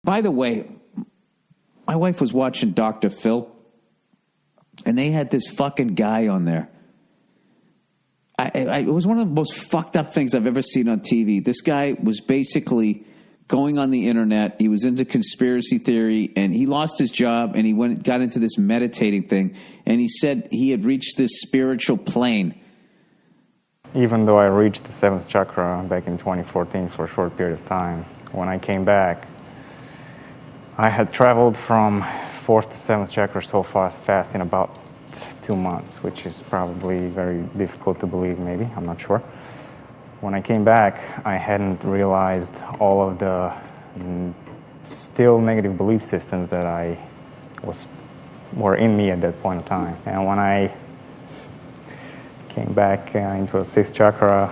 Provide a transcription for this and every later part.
By the way, my wife was watching Dr. Phil, and they had this fucking guy on there. It was one of the most fucked up things I've ever seen on TV. This guy was basically going on the internet. He was into conspiracy theory, and he lost his job, and he got into this meditating thing, and he said he had reached this spiritual plane. Even though I reached the 7th chakra back in 2014 for a short period of time, when I came back, I had traveled from 4th to 7th chakra so fast in about 2 months, which is probably very difficult to believe, maybe, I'm not sure. When I came back, I hadn't realized all of the still negative belief systems that were in me at that point in time. And when I came back into the 6th chakra,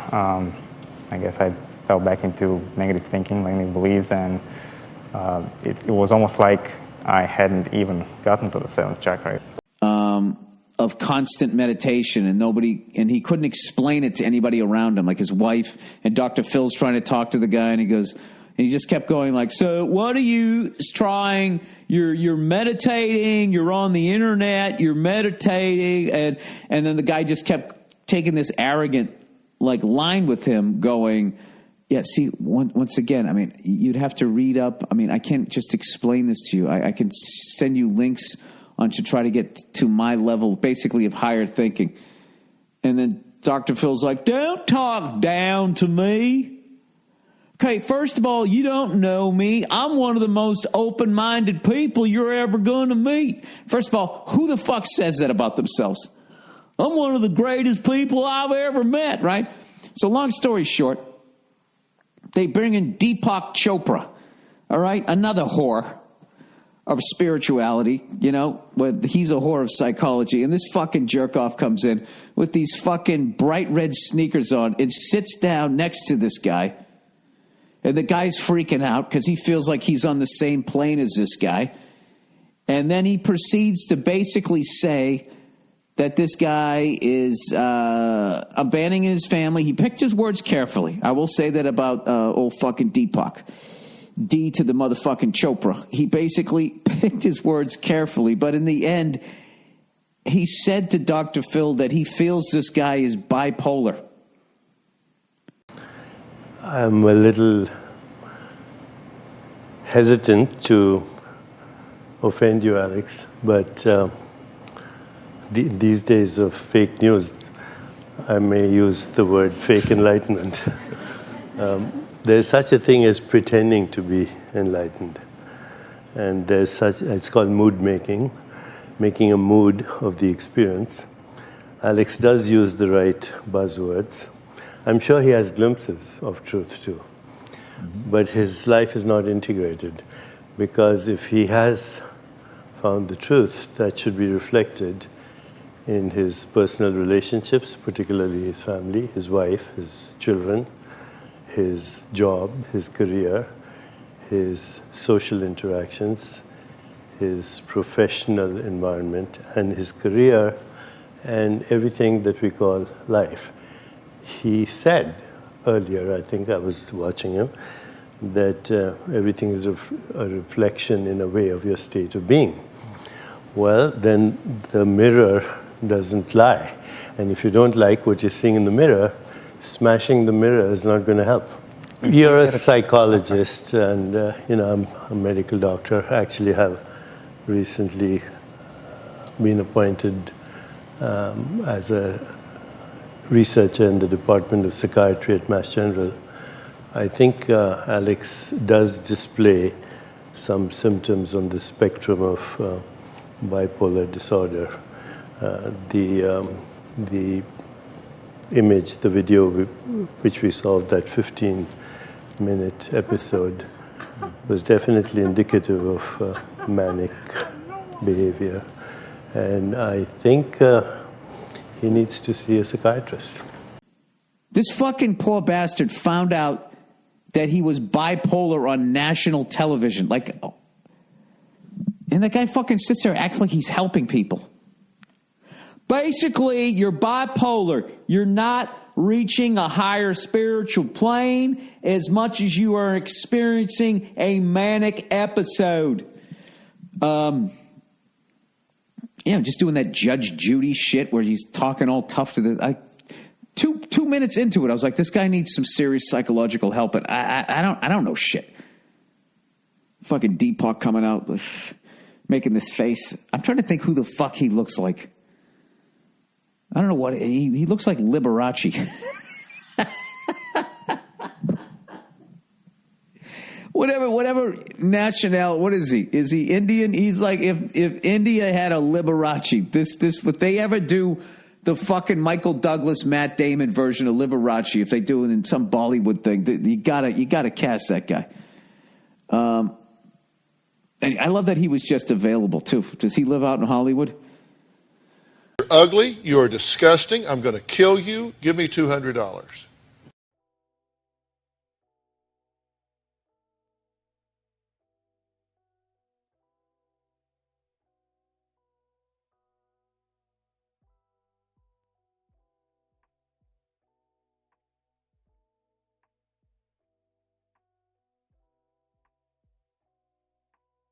I guess I fell back into negative thinking, negative beliefs, and it was almost like I hadn't even gotten to the 7th chakra. Of constant meditation, and he couldn't explain it to anybody around him, like his wife, and Dr. Phil's trying to talk to the guy, and he just kept going like, so what are you trying? You're meditating, you're on the internet, you're meditating, and then the guy just kept taking this arrogant like line with him, going, yeah, see, once again, I mean, you'd have to read up. I mean, I can't just explain this to you. I can send you links on to try to get to my level, basically, of higher thinking. And then Dr. Phil's like, don't talk down to me. Okay, first of all, you don't know me. I'm one of the most open-minded people you're ever going to meet. First of all, who the fuck says that about themselves? I'm one of the greatest people I've ever met, right? So long story short, they bring in Deepak Chopra, all right? Another whore of spirituality, he's a whore of psychology. And this fucking jerk-off comes in with these fucking bright red sneakers on and sits down next to this guy. And the guy's freaking out because he feels like he's on the same plane as this guy. And then he proceeds to basically say that this guy is abandoning his family. He picked his words carefully. I will say that about old fucking Deepak. D to the motherfucking Chopra. He basically picked his words carefully, but in the end, he said to Dr. Phil that he feels this guy is bipolar. I'm a little hesitant to offend you, Alex, but these days of fake news, I may use the word fake enlightenment. There's such a thing as pretending to be enlightened. And it's called mood making a mood of the experience. Alex does use the right buzzwords. I'm sure he has glimpses of truth too. Mm-hmm. But his life is not integrated, because if he has found the truth, that should be reflected in his personal relationships, particularly his family, his wife, his children, his job, his career, his social interactions, his professional environment, and his career, and everything that we call life. He said earlier, I think I was watching him, that everything is a reflection in a way of your state of being. Well, then the mirror doesn't lie. And if you don't like what you're seeing in the mirror, smashing the mirror is not going to help. You're a psychologist, and I'm a medical doctor. I actually have recently been appointed as a researcher in the Department of Psychiatry at Mass General. I think Alex does display some symptoms on the spectrum of bipolar disorder. The image, the video which we saw of that 15-minute episode was definitely indicative of manic behavior. And I think he needs to see a psychiatrist. This fucking poor bastard found out that he was bipolar on national television. And that guy fucking sits there and acts like he's helping people. Basically, you're bipolar. You're not reaching a higher spiritual plane as much as you are experiencing a manic episode. Just doing that Judge Judy shit where he's talking all tough to the. Two minutes into it, I was like, this guy needs some serious psychological help, and I don't know shit. Fucking Deepak coming out, making this face. I'm trying to think who the fuck he looks like. I don't know what he looks like. Liberace. Whatever national. What is he? Is he Indian? He's like if India had a Liberace. This would they ever do the fucking Michael Douglas, Matt Damon version of Liberace? If they do it in some Bollywood thing, you gotta cast that guy. And I love that he was just available too. Does he live out in Hollywood? You're ugly. You are disgusting. I'm going to kill you. Give me $200.